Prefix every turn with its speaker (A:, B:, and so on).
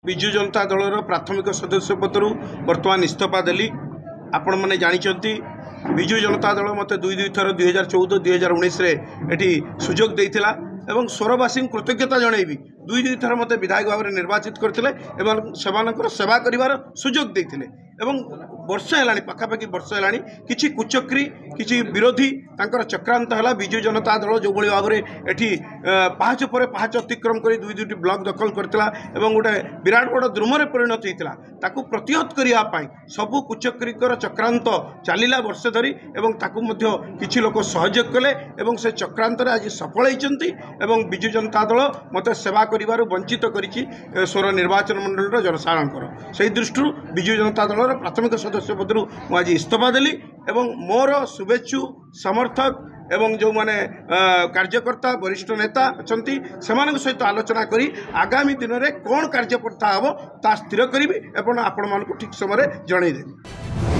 A: विजु जनता दलर प्राथमिक सदस्य पदर बर्तमान इस्तीफा देली। आपण मैंने जानते विजु जनता दल मत दुई थर 2014 2019 ये सुजोग देता एवं स्वरवासी कृतज्ञता जनइबी दुई थर मत विधायक भाव में निर्वाचित करते सेवा कर सुजोग देते एवं वर्ष है पाखापाखि वर्ष है कि कुचक्री कि विरोधी चक्रांत है विजु जनता दल जो भाव में ये पाहाच पर पाहाच अतिक्रम कर दुईटी ब्लॉक दखल करता गोटे विराट बड़ द्रुमरे परिणत होता प्रतिहत करने सबू कुचक्रीकर चक्रांत चलला वर्ष धरी किसी लोक सहयोग कले से चक्रांत आज सफल होती विजु जनता दल मत सेवा कर वंचित कर स्वर निर्वाचन मंडल जनसाधारण से दृष्टि विजु जनता दल प्राथमिक सदस्य पदर मुझे इस्तीफा देली एवं मोर शुभेच्छु समर्थक एवं जो माने कार्यकर्ता वरिष्ठ नेता अच्छी से सहित आलोचना करी आगामी दिन में कौन कार्यपन्था हम ता स्थिर करी एवं आपण मानक ठीक समय जनईदेवी।